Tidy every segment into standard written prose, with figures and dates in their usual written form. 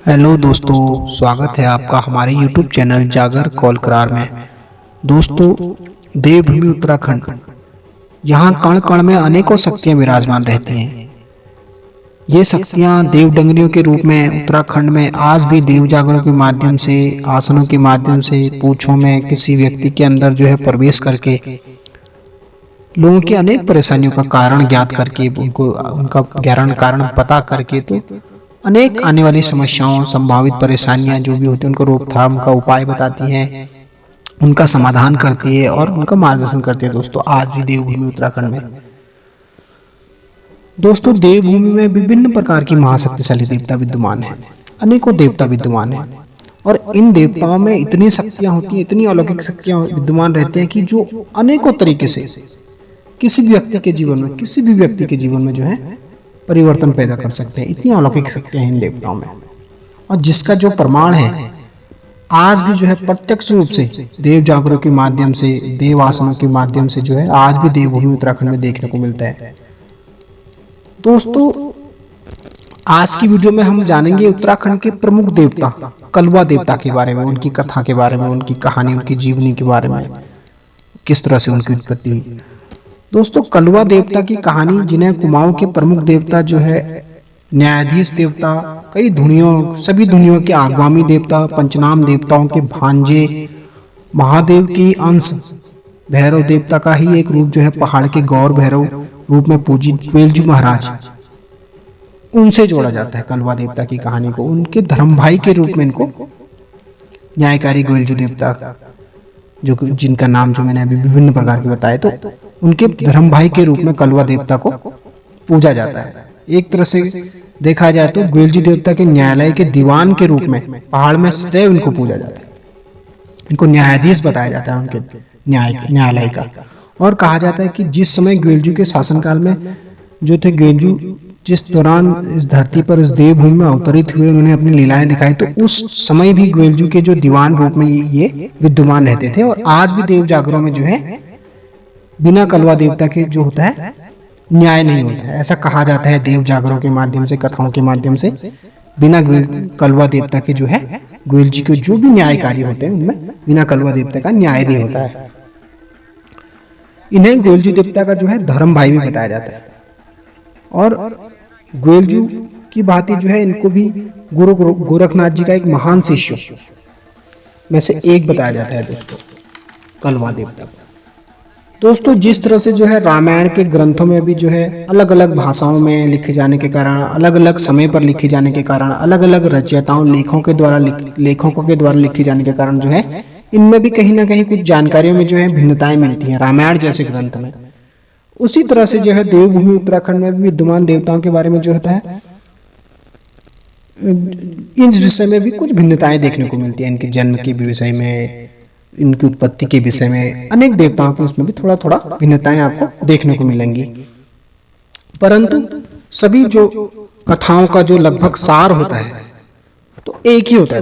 Hello दोस्तों, स्वागत है आपका हमारे YouTube चैनल जागर कॉल करार में। दोस्तों, देवभूमि उत्तराखंड, यहाँ कण कण में अनेकों शक्तियाँ विराजमान रहती हैं। ये शक्तियाँ देवडंगरियों के रूप में उत्तराखंड में आज भी देव जागरों के माध्यम से, आसनों के माध्यम से, पूछों में किसी व्यक्ति के अंदर प्रवेश करके लोगों की अनेक परेशानियों का कारण ज्ञात करके, उनको उनका गहन कारण पता करके, तो अनेक आने वाली समस्याओं, संभावित परेशानियां जो भी होती हैं, उनको रोकथाम का उपाय बताती हैं, उनका समाधान करती है और उनका मार्गदर्शन करती है। दोस्तों, आज भी देवभूमि उत्तराखंड में देवभूमि में विभिन्न प्रकार की महाशक्तिशाली देवता विद्यमान हैं। अनेकों देवता विद्यमान हैं और इन देवताओं में इतनी शक्तियां होती हैं, इतनी अलौकिक शक्तियां विद्यमान रहती हैं कि जो अनेकों तरीके से किसी भी व्यक्ति के जीवन में परिवर्तन पैदा कर सकते हैं। इतनी अलौकिक शक्तियां हैं इन देवताओं में, और जिसका जो प्रमाण है आज भी प्रत्यक्ष रूप से देव जागरों के माध्यम से, देव आसनों के माध्यम से आज भी देवभूमि उत्तराखंड में देखने को मिलता है। दोस्तों, आज की वीडियो में हम जानेंगे उत्तराखंड के प्रमुख देवता कलवा देवता के बारे में, उनकी कथा के बारे में, उनकी कहानी, उनकी जीवनी के बारे में, किस तरह से उनकी उत्पत्ति हुई। दोस्तों, कलवा देवता की कहानी, जिन्हें कुमाऊं के प्रमुख देवता न्यायाधीश देवता, कई धुनियों, सभी धुनियों के आगामी देवता, पंचनाम देवताओं के भांजे, महादेव की अंश, भैरव देवता का ही एक रूप पहाड़ के गौर भैरव रूप में पूजित ग्वेलजू महाराज, उनसे जोड़ा जाता है कलवा देवता की कहानी को। उनके धर्म भाई के रूप में इनको न्यायकारी ग्वेलजू देवता, जिनका नाम मैंने अभी विभिन्न प्रकार के बताए, तो उनके धर्म भाई के रूप में कलवा देवता को पूजा जाता है। एक तरह से देखा जाए तो ग्वेलजू देवता के न्यायालय के दीवान के रूप में पहाड़ में सदैव इनको पूजा जाता है। इनको न्यायाधीश बताया जाता है उनके न्यायालय का। और कहा जाता है कि जिस समय ग्वेलजू के शासनकाल में ग्वेलजू जिस दौरान इस धरती पर, इस देवभूमि में अवतरित हुए, उन्होंने अपनी लीलाएं दिखाई, तो उस समय भी ग्वेलजू के दीवान रूप में ये विद्यमान रहते थे। और आज भी देव जागरों में बिना कलवा देवता के होता है, न्याय नहीं होता है। ऐसा कहा जाता है देव जागरों के माध्यम से, कथाओं के माध्यम से, बिना कलवा देवता के ग्वेलजी के जो भी न्याय कार्य होते हैं, उनमें बिना कलवा देवता का न्याय नहीं होता है। इन्हें ग्वेलजू देवता का धर्म भाई भी बताया जाता है। और ग्वेलजू की भांति इनको भी गुरु गोरखनाथ जी का एक महान शिष्य में से एक बताया जाता है। दोस्तों, कलवा देवता, दोस्तों, जिस तरह से रामायण के ग्रंथों में भी अलग अलग भाषाओं में लिखे जाने के कारण, अलग अलग समय पर लिखे जाने के कारण, अलग अलग रचयिताओं, लेखकों के द्वारा लिखे जाने के कारण इनमें भी कहीं ना कहीं कुछ जानकारियों में भिन्नताएं मिलती हैं रामायण जैसे ग्रंथ में। उसी तरह से देवभूमि उत्तराखंड में भी विद्यमान देवताओं के बारे में होता है, इन विषय में भी कुछ भिन्नताएं देखने को मिलती है। इनके जन्म के विषय में, इनकी उत्पत्ति के विषय में, अनेक देवताओं के उसमें भी थोड़ा थोड़ा भिन्नताएं आपको देखने को मिलेंगी। परंतु सभी कथाओं का लगभग सार होता है तो एक ही होता है।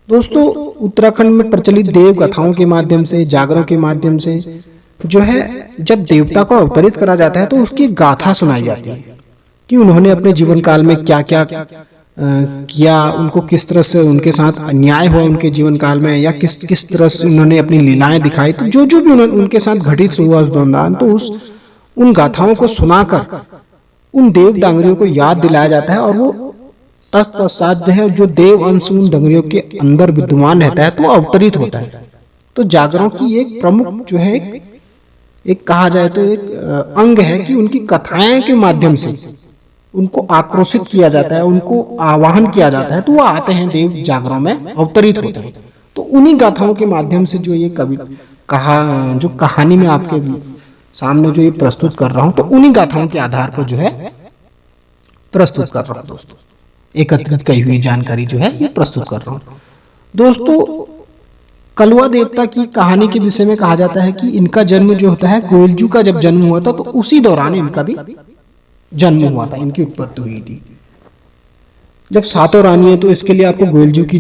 दोस्तों, उत्तराखंड में प्रचलित देव कथाओं के माध्यम से, जागरों के माध्यम से जब देवता को अवतरित करा जाता है तो उसकी गाथा सुनाई जाती है कि उन्होंने अपने जीवन काल में क्या क्या किया, उनको किस तरह से उनके साथ अन्याय हुआ उनके जीवन काल में, या किस तरह से उन्होंने अपनी लीलाएं दिखाई। तो जो भी उनके साथ घटित हुआ उस दौरान, तो उन गाथाओं को सुनाकर उन देव डांगरियों को याद दिलाया जाता है। और वो तत्पश्चात जो देव अंश उन डांगरियों के अंदर विद्यमान रहता है तो अवतरित होता है। तो जागरों की एक प्रमुख एक कहा जाए तो एक अंग है कि उनकी कथाएं के माध्यम से उनको आक्रोशित किया जाता है, उनको आवाहन किया जाता है, तो वो आते हैं देव जागरों में अवतरित होते हैं। तो उन्हीं गाथाओं के माध्यम से ये कहानी में आपके सामने ये प्रस्तुत कर रहा हूं, तो उन्हीं गाथाओं के आधार पर प्रस्तुत कर रहा हूं। दोस्तों, एकत्रित की हुई जानकारी ये प्रस्तुत कर रहा हूं। दोस्तों, कलवा देवता की कहानी के विषय में कहा जाता है कि इनका जन्म होता है, ग्वेलजू का जब जन्म हुआ था तो उसी दौरान इनका भी जन्म हुआ था, इनकी उत्पत्ति हुई थी। जब सातों रानी है तो इसके लिए आपको ग्वेलजू की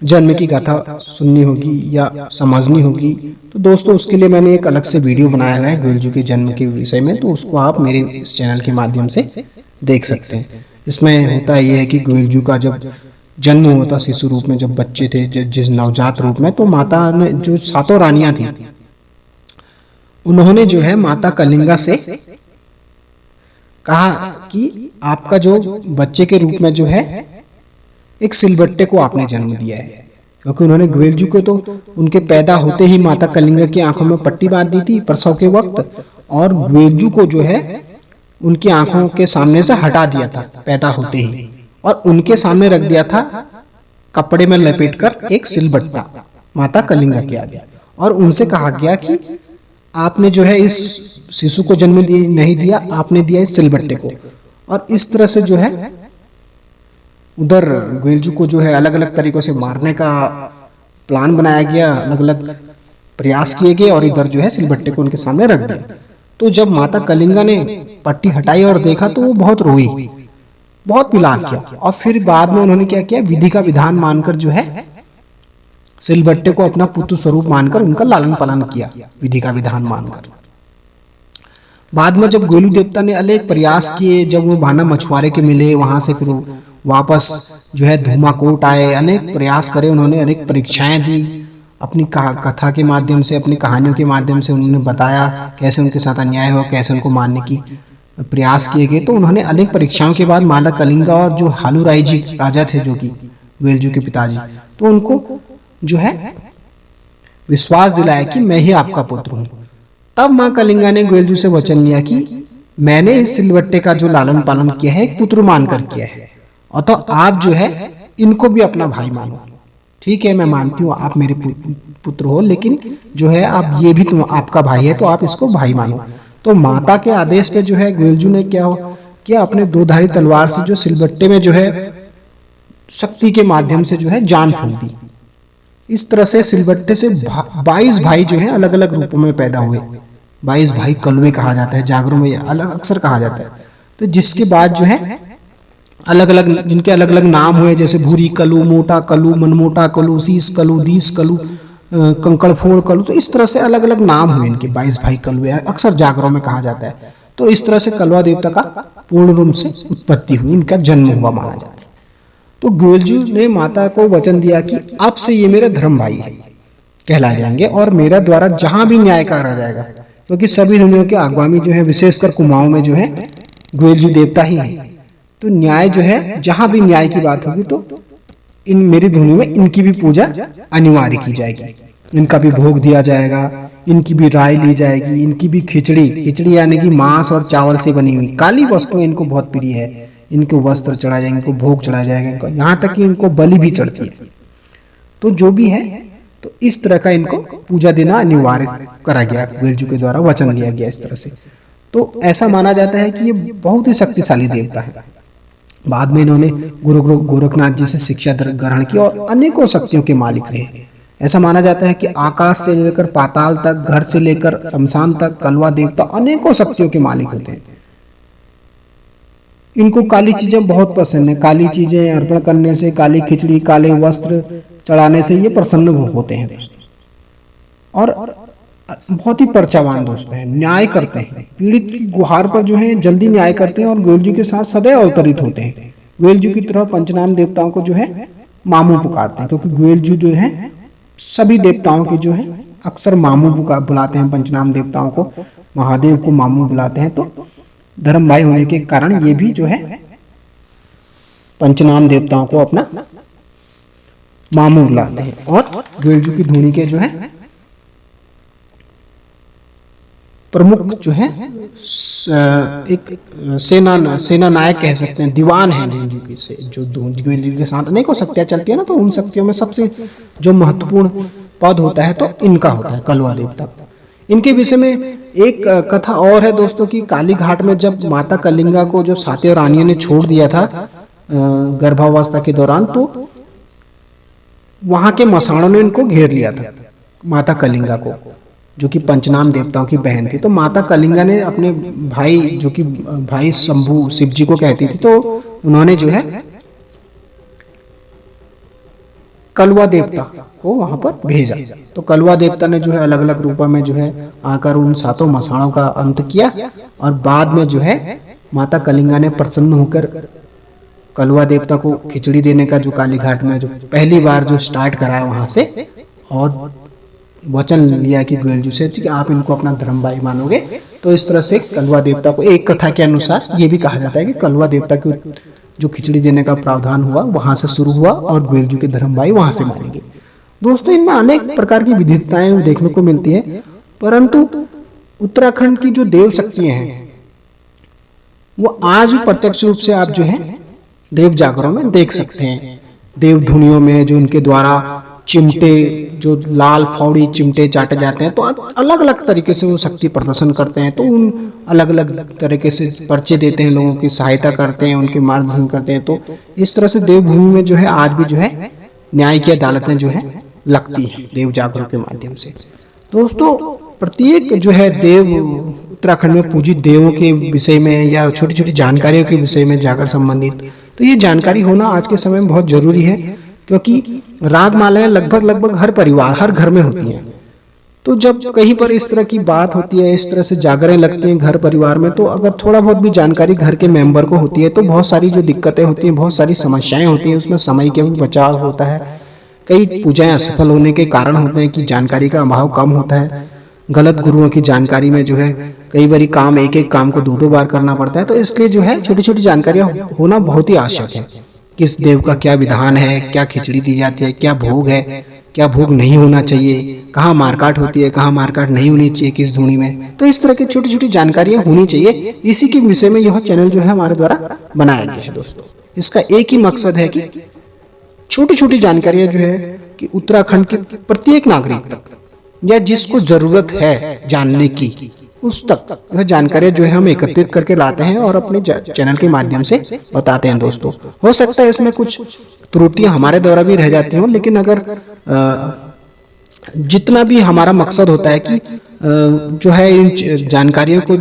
जन्म की गाथा सुननी होगी या समझनी होगी। तो दोस्तों, उसके लिए मैंने एक अलग से वीडियो बनाया है ग्वेलजू के जन्म के विषय में, तो उसको आप मेरे इस चैनल के माध्यम से देख सकते हैं। इसमें होता ये है कि ग्वेलजू का जब जन्म हुआ था शिशु रूप में, जब बच्चे थे जिस नवजात रूप में, तो माता ने जो सातों रानियां थी उन्होंने जो है माता कलिंगा से कहा कि आपका जो बच्चे के रूप में जो है एक सिलबट्टे को आपने जन्म दिया है, क्योंकि उन्होंने ग्वेलजू को तो उनके पैदा होते ही माता कलिंगा की आंखों में पट्टी बांध दी थी प्रसव के वक्त, और ग्वेलजू को जो है उनकी आंखों के सामने से हटा दिया था पैदा होते ही, और उनके सामने रख दिया था कपड़े में लपेटकर एक सिलबट्टा माता कलिंगा के आगे, और उनसे कहा गया कि आपने जो है इस शिशु को जन्म नहीं दिया, आपने दिया इस सिलबट्टे को। और इस तरह से जो है उधर ग्वेलजू को जो है अलग अलग तरीकों से मारने का प्लान बनाया गया, अलग अलग प्रयास किए गए, और इधर जो है सिलबट्टे को उनके सामने रख दिया। तो जब माता कलिंगा ने पट्टी हटाई और देखा तो वो बहुत रोई, बहुत विलाप किया, और फिर बाद में उन्होंने क्या किया, विधि का विधान मानकर जो है सिलबट्टे को अपना पुत्र स्वरूप मानकर उनका लालन पालन किया, विधि का विधान मानकर। बाद में जब गोलू देवता ने अनेक प्रयास किए, जब वो भाना मछुआरे के मिले, वहां से फिर वापस जो है धूमाकोट आए, अनेक प्रयास करे उन्होंने, अनेक परीक्षाएं दी, अपनी कथा के माध्यम से, अपनी कहानियों के माध्यम से उन्होंने बताया कैसे उनके साथ अन्याय हुआ, कैसे उनको मारने की प्रयास किए गए। तो उन्होंने अनेक परीक्षाओं के बाद माता कलिंगा और जो हालूराई जी राजा थे जो कि ग्वेलजू के पिताजी, तो उनको जो है विश्वास दिलाया कि मैं ही आपका पुत्र हूँ। तब माँ कलिंगा ने ग्वेलजू से वचन लिया कि मैंने इस सिलबट्टे का जो लालन पालन किया है एक पुत्र मानकर किया है, और तो आप जो है इनको भी अपना भाई मानो। ठीक है, मैं मानती हूँ आप मेरे पुत्र हो, लेकिन जो है आप ये भी तुम आपका भाई है, तो आप इसको भाई मानो। तो माता के आदेश पे जो है ग्वेलजू ने क्या अपने दो धारी तलवार से जो सिलबट्टे में जो है शक्ति के माध्यम से जो है जान फूंक दी। इस तरह से सिलबट्टे से 22 भाई जो है अलग अलग रूपों में पैदा हुए। 22 भाई कलुए कहा जाता है, जागरों में अलग अक्सर कहा जाता है। तो जिसके बाद जो है अलग अलग, जिनके अलग अलग नाम हुए, जैसे भूरी कलू, मोटा कलू, मनमोटा कलू, शीश कलू, दीस कलू, कंकड़फोड़ कलू, तो इस तरह से अलग अलग नाम हुए इनके। 22 भाई कलुए अक्सर जागरों में कहा जाता है। तो इस तरह से कलवा देवता का पूर्ण रूप से उत्पत्ति हुई, इनका जन्म हुआ माना जाता है। तो ग्वेलजू ने माता को वचन दिया कि अब से ये मेरे धर्म भाई है कहला जाएंगे, और मेरा द्वारा जहां भी न्याय करा जाएगा, क्योंकि सभी दुनिया के आगामी जो है विशेषकर कुमाऊं में जो है ग्वेलजू देवता ही है। तो न्याय जो है जहां भी न्याय की बात होगी तो इन मेरी धुनी में इनकी भी पूजा अनिवार्य की जाएगी, इनका भी भोग दिया जाएगा, इनकी भी राय ली जाएगी, इनकी भी खिचड़ी यानी कि मांस और चावल से बनी हुई काली वस्तुएं इनको बहुत प्रिय है। इनको वस्त्र चढ़ाए जाएंगे, इनको भोग चढ़ाया जाएगा, यहाँ तक कि इनको बलि भी चढ़ती है। तो जो भी है, तो इस तरह का इनको पूजा देना अनिवार्य करा गया, ग्वेलजू के द्वारा वचन दिया गया इस तरह से। तो ऐसा माना जाता है कि ये बहुत ही शक्तिशाली देवता है। बाद में इन्होंने गुरु गोरखनाथ जी से शिक्षा ग्रहण की और अनेकों शक्तियों के मालिक रहे। ऐसा माना जाता है कि आकाश से लेकर पाताल तक, घर से लेकर शमशान तक कलवा देवता अनेकों शक्तियों के मालिक होते हैं। इनको काली चीजें बहुत पसंद है, काली चीजें अर्पण करने से, काली खिचड़ी, काले वस्त्र चढ़ाने से ये प्रसन्न होते हैं और बहुत ही पर्चावान दोस्त हैं, न्याय करते हैं, पीड़ित की गुहार पर जो है जल्दी न्याय करते हैं और ग्वेलजू के साथ सदैव अवतरित होते हैं। ग्वेलजू की तरह पंचनाम देवताओं को जो है मामू पुकारते हैं, क्योंकि ग्वेलजू जो है सभी देवताओं के जो है अक्सर मामू बुलाते हैं। पंचनाम देवताओं को महादेव को मामू बुलाते हैं। तो धर्म भाई होने के कारण ये भी जो है पंचनाम देवताओं को अपना मामू बुलाते हैं। और ग्वेलजू की धूनी के जो है प्रमुख जो है एक सेना नायक कह सकते हैं, दीवान है ग्वेलजू की से, जो ग्वेलजू के साथ अनेकों शक्तियां चलती है ना, तो उन शक्तियों में सबसे जो महत्वपूर्ण पद होता है तो इनका होता है, कलवा देवता। इनके विषय में एक कथा और है दोस्तों की, काली घाट में जब माता कलिंगा को जो सातों रानियों ने छोड़ दिया था गर्भावस्था के दौरान, तो वहां के मसाणों ने इनको घेर लिया था माता कलिंगा को, जो कि पंचनाम देवताओं की बहन थी। तो माता कलिंगा ने अपने भाई, जो कि भाई शंभू शिव जी को कहती थी, तो उन्होंने जो है कलवा देवता को वहां पर भेजा। तो कलवा देवता ने जो है अलग अलग रूपों में जो है आकर उन सातों मसाणों का अंत किया, और बाद में जो है माता कलिंगा ने प्रसन्न होकर कलवा देवता को खिचड़ी देने का जो कालीघाट में जो पहली बार जो स्टार्ट कराया वहां से, और वचन लिया कि गोयल जी से कि आप इनको अपना धर्म भाई मानोगे। तो इस तरह से कलवा देवता को, एक कथा के अनुसार ये भी कहा जाता है कि कलवा देवता की जो खिचड़ी देने का प्रावधान हुआ वहां से शुरू हुआ और गोयल जी के धर्म भाई वहां से मानेंगे। दोस्तों, इनमें अनेक प्रकार की विविधताएं देखने को मिलती है, परंतु उत्तराखंड की जो देव शक्तियां हैं वो आज भी प्रत्यक्ष रूप से आप जो है देव जागरों में देख सकते हैं। देव धुनियों में जो उनके द्वारा चिमटे, जो लाल फौड़ी चिमटे चाटे जाते हैं, तो अलग अलग तरीके से वो शक्ति प्रदर्शन करते हैं। तो उन अलग अलग तरीके से पर्चे देते हैं, लोगों की सहायता करते हैं, उनके मार्गदर्शन करते हैं। तो इस तरह से देवभूमि में जो है आज भी जो है न्याय की अदालतें जो है लगती है देव जागरों के माध्यम से। दोस्तों, प्रत्येक जो है देव उत्तराखंड में पूजित देवों के विषय में या छोटी छोटी जानकारियों के विषय में जागर संबंधित, तो ये जानकारी होना आज के समय में बहुत जरूरी है, क्योंकि रागमालाएं लगभग हर परिवार, हर घर में होती हैं। तो जब कहीं पर इस तरह की बात होती है, इस तरह से जागरें लगती हैं घर परिवार में, तो अगर थोड़ा बहुत भी जानकारी घर के मेंबर को होती है तो बहुत सारी जो दिक्कतें होती हैं, बहुत सारी समस्याएं होती हैं, उसमें समय का भी बचाव होता है। कई पूजाएं असफल होने के कारण होते हैं कि जानकारी का अभाव कम होता है। गलत गुरुओं की जानकारी में जो है कई बार काम, एक एक काम को दो बार करना पड़ता है। तो इसलिए जो है छोटी छोटी जानकारियां होना बहुत ही आवश्यक है। किस देव का क्या विधान है, क्या खिचड़ी दी जाती है, क्या भोग है, क्या भोग नहीं होना चाहिए, कहाँ मारकाट होती है, कहाँ मारकाट नहीं होनी चाहिए, किस धुनी में। तो इस तरह की छोटी छोटी जानकारियां होनी चाहिए। इसी के विषय में यह चैनल जो है हमारे द्वारा बनाया गया है। दोस्तों, इसका एक ही मकसद है कि छोटी छोटी जानकारियां जो है कि उत्तराखंड के प्रत्येक नागरिक तक, या जिसको जरूरत है जानने की, उस तक वह जानकारियां जो है हम एकत्रित करके लाते हैं और अपने चैनल के माध्यम से बताते हैं। दोस्तों, हो सकता है इसमें कुछ त्रुटियां हमारे द्वारा भी रह जाती हों, लेकिन अगर जितना भी हमारा मकसद होता है कि जो है इन जानकारियों को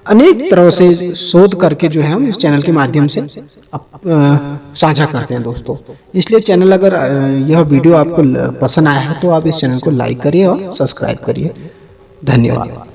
अनेक तरह से शोध करके जो है हम इस चैनल के माध्यम से साझा करते हैं। दोस्तों, इसलिए चैनल, अगर यह वीडियो आपको पसंद आया है तो आप इस चैनल को लाइक करिए और सब्सक्राइब करिए। धन्यवाद।